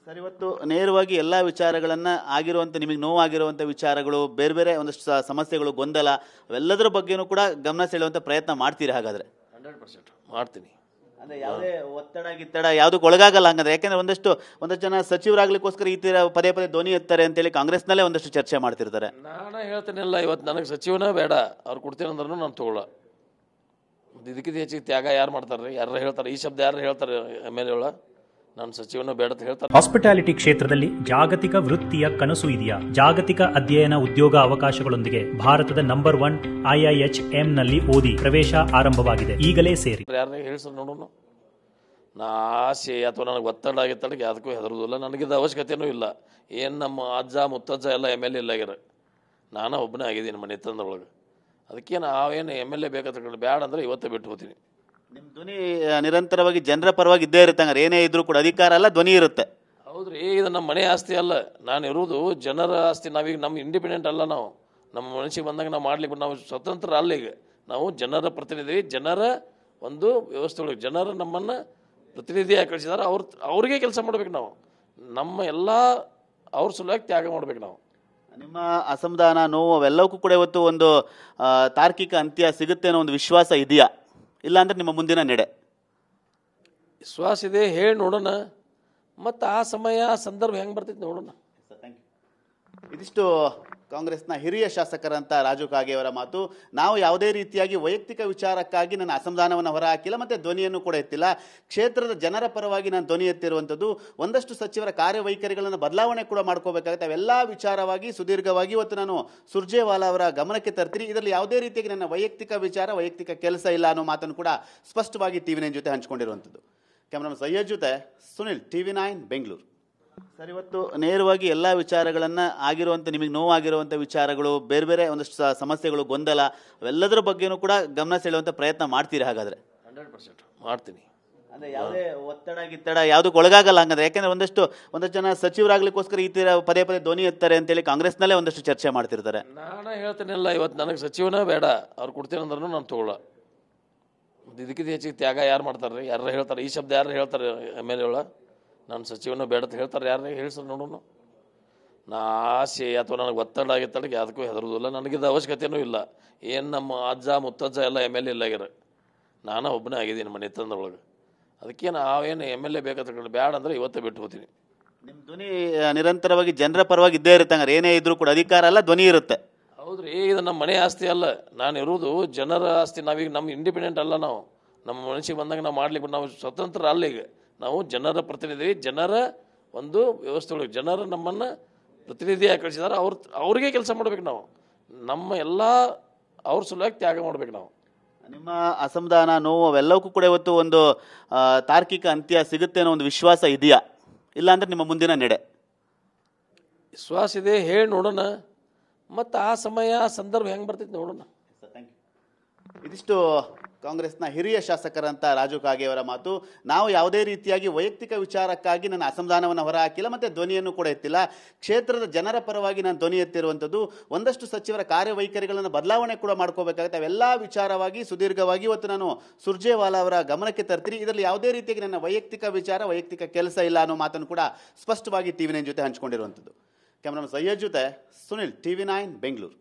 Sir, ಇವತ್ತು ನೇರವಾಗಿ ಎಲ್ಲ ವಿಚಾರಗಳನ್ನ ಆಗಿರುವಂಥ ನಿಮಗೆ ನೋವಾಗಿರುವಂಥ ವಿಚಾರಗಳು, ಬೇರೆ ಬೇರೆ ಒಂದಷ್ಟು ಸಮಸ್ಯೆಗಳು, ಗೊಂದಲ ಅವೆಲ್ಲದರ ಬಗ್ಗೆನೂ ಕೂಡ ಗಮನ ಸೆಳೆಯುವಂಥ ಪ್ರಯತ್ನ ಮಾಡ್ತೀರಿ ಹಾಗಾದ್ರೆ? 100% ಮಾಡ್ತೀನಿ. ಅಂದರೆ ಯಾವುದೇ ಒತ್ತಡ ಗಿತ್ತಡ ಯಾವುದಕ್ಕೆ ಒಳಗಾಗಲ್ಲ ಹಂಗಂದ್ರೆ? ಯಾಕೆಂದ್ರೆ ಒಂದಷ್ಟು ಜನ ಸಚಿವರಾಗ್ಲಿಕ್ಕೋಸ್ಕರ ಈ ತರ ಪದೇ ಪದೇ ಧ್ವನಿ ಎತ್ತಾರೆ ಅಂತೇಳಿ ಕಾಂಗ್ರೆಸ್ನಲ್ಲೇ ಒಂದಷ್ಟು ಚರ್ಚೆ ಮಾಡ್ತಿರ್ತಾರೆ. ನಾನು ಹೇಳ್ತೇನೆಲ್ಲ, ಇವತ್ತು ನನಗೆ ಸಚಿವನೇ ಬೇಡ, ಅವ್ರು ಕೊಡ್ತೀನಿ ಅಂದ್ರೂ ನಾನು ತೊಗೊಳ. ಇದಕ್ಕಿಂತ ಹೆಚ್ಚಿಗೆ ತ್ಯಾಗ ಯಾರು ಮಾಡ್ತಾರೆ? ಯಾರು ಹೇಳ್ತಾರೆ ಈ ಶಬ್ದ? ಯಾರು ಹೇಳ್ತಾರೆ MLA? ನಾನು ಸಚಿವನೂ ಬೇಡ ಅಂತ ಹೇಳ್ತಾರೆ. ಹಾಸ್ಪಿಟಾಲಿಟಿ ಕ್ಷೇತ್ರದಲ್ಲಿ ಜಾಗತಿಕ ವೃತ್ತಿಯ ಕನಸು ಇದೆಯಾ? ಜಾಗತಿಕ ಅಧ್ಯಯನ ಉದ್ಯೋಗ ಅವಕಾಶಗಳೊಂದಿಗೆ ಭಾರತದ ನಂಬರ್ 1 IIHM ನಲ್ಲಿ ಓದಿ ಪ್ರವೇಶ ಆರಂಭವಾಗಿದೆ. ಈಗಲೇ ಸೇರಿ. ಯಾರನ್ನ ಹೇಳ್ಸ ನೋಡೋಣ. ನಾ ಆಸೆ ಅಥವಾ ನನಗೆ ಒತ್ತಡ ಆಗಿತ್ತಳಿಗೆ ಯಾವುದಕ್ಕೂ ಹೆದರುವುದಿಲ್ಲ. ನನಗಿದ ಅವಶ್ಯಕತೆಯೂ ಇಲ್ಲ. ಏನು ನಮ್ಮ ಅಜ್ಜ ಮುತ್ತಜ್ಜ ಎಲ್ಲ MLA ಇಲ್ಲಾಗ್ಯಾರ, ನಾನು ಒಬ್ಬನೇ ಆಗಿದ್ದೀನಿ ಮನೆ ತಂದೊಳಗೆ. ಅದಕ್ಕೆ ನಾವೇನು MLA ಬೇಕಾದ ಬೇಡ ಅಂದರೆ ಇವತ್ತೇ ಬಿಟ್ಟು ಹೋಗ್ತೀನಿ. ನಿಮ್ಮ ಧ್ವನಿ ನಿರಂತರವಾಗಿ ಜನರ ಪರವಾಗಿ ಇದ್ದೇ ಇರುತ್ತೆ ಹಂಗಾರೆ? ಏನೇ ಇದ್ರೂ ಕೂಡ ಅಧಿಕಾರ ಅಲ್ಲ, ಧ್ವನಿ ಇರುತ್ತೆ. ಹೌದ್ರಿ, ಇದು ನಮ್ಮ ಮನೆ ಆಸ್ತಿ ಅಲ್ಲ, ನಾನು ಇರೋದು ಜನರ ಆಸ್ತಿ. ನಾವೀಗ ನಮ್ಮ ಇಂಡಿಪೆಂಡೆಂಟ್ ಅಲ್ಲ, ನಾವು ನಮ್ಮ ಮನಸ್ಸಿಗೆ ಬಂದಾಗ ನಾವು ಮಾಡ್ಲಿಕ್ಕೆ ನಾವು ಸ್ವತಂತ್ರ ಅಲ್ಲ. ಈಗ ನಾವು ಜನರ ಪ್ರತಿನಿಧಿ, ಜನರ ಒಂದು ವ್ಯವಸ್ಥೆ ಒಳಗೆ ಜನರು ನಮ್ಮನ್ನು ಪ್ರತಿನಿಧಿಯಾಗಿ ಕಳಿಸಿದಾರೆ. ಅವ್ರಿಗೆ ಕೆಲಸ ಮಾಡ್ಬೇಕು. ನಾವು ನಮ್ಮ ಎಲ್ಲ ಅವ್ರ ಸಲುವಾಗಿ ತ್ಯಾಗ ಮಾಡ್ಬೇಕು. ನಾವು ನಿಮ್ಮ ಅಸಮಾಧಾನ, ನೋವು ಅವೆಲ್ಲವಕ್ಕೂ ಕೂಡ ಇವತ್ತು ಒಂದು ತಾರ್ಕಿಕ ಅಂತ್ಯ ಸಿಗುತ್ತೆ ಅನ್ನೋ ಒಂದು ವಿಶ್ವಾಸ ಇದೆಯಾ? ಇಲ್ಲ ಅಂದ್ರೆ ನಿಮ್ಮ ಮುಂದಿನ ನಡೆ? ವಿಶ್ವಾಸ ಇದೆ, ಹೇಳಿ ನೋಡೋಣ. ಮತ್ತು ಆ ಸಮಯ ಸಂದರ್ಭ ಹೆಂಗೆ ಬರ್ತೈತೆ ನೋಡೋಣ. ಇದಿಷ್ಟು ಕಾಂಗ್ರೆಸ್ನ ಹಿರಿಯ ಶಾಸಕರಂತ ರಾಜು ಕಾಗೆಯವರ ಮಾತು. ನಾವು ಯಾವುದೇ ರೀತಿಯಾಗಿ ವೈಯಕ್ತಿಕ ವಿಚಾರಕ್ಕಾಗಿ ನನ್ನ ಅಸಮಾಧಾನವನ್ನು ಹೊರಹಾಕಿಲ್ಲ, ಮತ್ತೆ ಧ್ವನಿಯನ್ನು ಕೂಡ ಎತ್ತಿಲ್ಲ. ಕ್ಷೇತ್ರದ ಜನರ ಪರವಾಗಿ ನಾನು ಧ್ವನಿ ಎತ್ತಿರುವಂಥದ್ದು. ಒಂದಷ್ಟು ಸಚಿವರ ಕಾರ್ಯವೈಖರಿಗಳನ್ನು ಬದಲಾವಣೆ ಕೂಡ ಮಾಡ್ಕೋಬೇಕಾಗುತ್ತೆ. ಅವೆಲ್ಲ ವಿಚಾರವಾಗಿ ಸುದೀರ್ಘವಾಗಿ ಇವತ್ತು ನಾನು ಸುರ್ಜೇವಾಲಾ ಅವರ ಗಮನಕ್ಕೆ ತರ್ತೀನಿ. ಇದರಲ್ಲಿ ಯಾವುದೇ ರೀತಿಯಾಗಿ ನನ್ನ ವೈಯಕ್ತಿಕ ವಿಚಾರ, ವೈಯಕ್ತಿಕ ಕೆಲಸ ಇಲ್ಲ ಅನ್ನೋ ಮಾತನ್ನು ಕೂಡ ಸ್ಪಷ್ಟವಾಗಿ TV9 ಜೊತೆ ಹಂಚಿಕೊಂಡಿರುವಂಥದ್ದು. ಕ್ಯಾಮ್ರಾಮನ್ ಸಯ್ಯದ್ ಜೊತೆ ಸುನಿಲ್, TV9 ಬೆಂಗಳೂರು. ಸರ್, ಇವತ್ತು ನೇರವಾಗಿ ಎಲ್ಲ ವಿಚಾರಗಳನ್ನ ಆಗಿರುವಂಥ ನಿಮಗೆ ನೋವಾಗಿರುವಂಥ ವಿಚಾರಗಳು, ಬೇರೆ ಬೇರೆ ಒಂದಷ್ಟು ಸಮಸ್ಯೆಗಳು, ಗೊಂದಲ ಅವೆಲ್ಲದರ ಬಗ್ಗೆನೂ ಕೂಡ ಗಮನ ಸೆಳೆಯುವಂಥ ಪ್ರಯತ್ನ ಮಾಡ್ತೀರಿ ಹಾಗಾದ್ರೆ? 100% ಮಾಡ್ತೀನಿ. ಅಂದರೆ ಯಾವುದೇ ಒತ್ತಡ ಗಿತ್ತಡ ಯಾವುದಕ್ಕೆ ಒಳಗಾಗಲ್ಲ ಹಂಗಂದ್ರೆ? ಯಾಕೆಂದ್ರೆ ಒಂದಷ್ಟು ಜನ ಸಚಿವರಾಗ್ಲಿಕ್ಕೋಸ್ಕರ ಈ ತರ ಪದೇ ಪದೇ ಧ್ವನಿ ಎತ್ತಾರೆ ಅಂತೇಳಿ ಕಾಂಗ್ರೆಸ್ನಲ್ಲೇ ಒಂದಷ್ಟು ಚರ್ಚೆ ಮಾಡ್ತಿರ್ತಾರೆ. ನಾನು ಹೇಳ್ತೇನೆಲ್ಲ, ಇವತ್ತು ನನಗೆ ಸಚಿವನೇ ಬೇಡ, ಅವ್ರು ಕೊಡ್ತೀನಿ ಅಂದ್ರೂ ನಾನು ತೊಗೊಳ. ಇದಕ್ಕಿಂತ ಹೆಚ್ಚಿಗೆ ತ್ಯಾಗ ಯಾರು ಮಾಡ್ತಾರೆ? ಯಾರು ಹೇಳ್ತಾರೆ ಈ ಶಬ್ದ? ಯಾರು ಹೇಳ್ತಾರೆ MLA? ನಾನು ಸಚಿವನೂ ಬೇಡ ಅಂತ ಹೇಳ್ತಾರೆ. ಯಾರನ್ನ ಹೇಳ್ಸ ನೋಡೋಣ. ನಾ ಆಸೆ ಅಥವಾ ನನಗೆ ಒತ್ತಡ ಆಗಿತ್ತಳಿಗೆ ಯಾವುದಕ್ಕೂ ಹೆದರುವುದಿಲ್ಲ. ನನಗಿದ ಅವಶ್ಯಕತೆಯೂ ಇಲ್ಲ. ಏನು ನಮ್ಮ ಅಜ್ಜ ಮುತ್ತಜ್ಜ ಎಲ್ಲ MLA ಇಲ್ಲಾಗ್ಯಾರ, ನಾನು ಒಬ್ಬನೇ ಆಗಿದ್ದೀನಿ ಮನೆ ತಂದೊಳಗೆ. ಅದಕ್ಕೆ ನಾವೇನು MLA ಬೇಕಾದ ಬೇಡ ಅಂದರೆ ಇವತ್ತೇ ಬಿಟ್ಟು ಹೋಗ್ತೀನಿ. ನಿಮ್ಮ ಧ್ವನಿ ನಿರಂತರವಾಗಿ ಜನರ ಪರವಾಗಿ ಇದ್ದೇ ಇರುತ್ತೆ ಹಂಗಾರೆ? ಏನೇ ಇದ್ರೂ ಕೂಡ ಅಧಿಕಾರ ಅಲ್ಲ, ಧ್ವನಿ ಇರುತ್ತೆ. ಹೌದ್ರಿ, ಇದು ನಮ್ಮ ಮನೆ ಆಸ್ತಿ ಅಲ್ಲ, ನಾನು ಇರೋದು ಜನರ ಆಸ್ತಿ. ನಾವೀಗ ನಮ್ಮ ಇಂಡಿಪೆಂಡೆಂಟ್ ಅಲ್ಲ, ನಾವು ನಮ್ಮ ಮನಸ್ಸಿಗೆ ಬಂದಾಗ ನಾವು ಮಾಡ್ಲಿಕ್ಕೆ ನಾವು ಸ್ವತಂತ್ರ ಅಲ್ಲ. ಈಗ ನಾವು ಜನರ ಪ್ರತಿನಿಧಿ, ಜನರ ಒಂದು ವ್ಯವಸ್ಥೆ ಒಳಗೆ ಜನರು ನಮ್ಮನ್ನು ಪ್ರತಿನಿಧಿಯಾಗಿ ಕಳಿಸಿದಾರೆ. ಅವ್ರಿಗೆ ಕೆಲಸ ಮಾಡ್ಬೇಕು. ನಾವು ನಮ್ಮ ಎಲ್ಲ ಅವ್ರ ಸಲುವಾಗಿ ತ್ಯಾಗ ಮಾಡ್ಬೇಕು. ನಾವು ನಿಮ್ಮ ಅಸಮಾಧಾನ, ನೋವು ಅವೆಲ್ಲವಕ್ಕೂ ಕೂಡ ಇವತ್ತು ಒಂದು ತಾರ್ಕಿಕ ಅಂತ್ಯ ಸಿಗುತ್ತೆ ಅನ್ನೋ ಒಂದು ವಿಶ್ವಾಸ ಇದೆಯಾ? ಇಲ್ಲ ಅಂದ್ರೆ ನಿಮ್ಮ ಮುಂದಿನ ನಡೆ? ವಿಶ್ವಾಸ ಇದೆ, ಹೇಳಿ ನೋಡೋಣ. ಮತ್ತು ಆ ಸಮಯ ಸಂದರ್ಭ ಹೆಂಗೆ ಬರ್ತೈತೆ ನೋಡೋಣ. ಇದಿಷ್ಟು ಕಾಂಗ್ರೆಸ್ನ ಹಿರಿಯ ಶಾಸಕರಂತ ರಾಜು ಕಾಗೆಯವರ ಮಾತು. ನಾವು ಯಾವುದೇ ರೀತಿಯಾಗಿ ವೈಯಕ್ತಿಕ ವಿಚಾರಕ್ಕಾಗಿ ನನ್ನ ಅಸಮಾಧಾನವನ್ನು ಹೊರಹಾಕಿಲ್ಲ, ಮತ್ತೆ ಧ್ವನಿಯನ್ನು ಕೂಡ ಎತ್ತಿಲ್ಲ. ಕ್ಷೇತ್ರದ ಜನರ ಪರವಾಗಿ ನಾನು ಧ್ವನಿ ಎತ್ತಿರುವಂಥದ್ದು. ಒಂದಷ್ಟು ಸಚಿವರ ಕಾರ್ಯವೈಖರಿಗಳನ್ನು ಬದಲಾವಣೆ ಕೂಡ ಮಾಡ್ಕೋಬೇಕಾಗುತ್ತೆ. ಅವೆಲ್ಲ ವಿಚಾರವಾಗಿ ಸುದೀರ್ಘವಾಗಿ ಇವತ್ತು ನಾನು ಸುರ್ಜೇವಾಲಾ ಅವರ ಗಮನಕ್ಕೆ ತರ್ತೀನಿ. ಇದರಲ್ಲಿ ಯಾವುದೇ ರೀತಿಯಾಗಿ ನನ್ನ ವೈಯಕ್ತಿಕ ವಿಚಾರ, ವೈಯಕ್ತಿಕ ಕೆಲಸ ಇಲ್ಲ ಅನ್ನೋ ಮಾತನ್ನು ಕೂಡ ಸ್ಪಷ್ಟವಾಗಿ TV9 ಜೊತೆ ಹಂಚಿಕೊಂಡಿರುವಂಥದ್ದು. ಕ್ಯಾಮ್ರಾಮನ್ ಸಯ್ಯದ್ ಜೊತೆ ಸುನಿಲ್, TV9 ಬೆಂಗಳೂರು.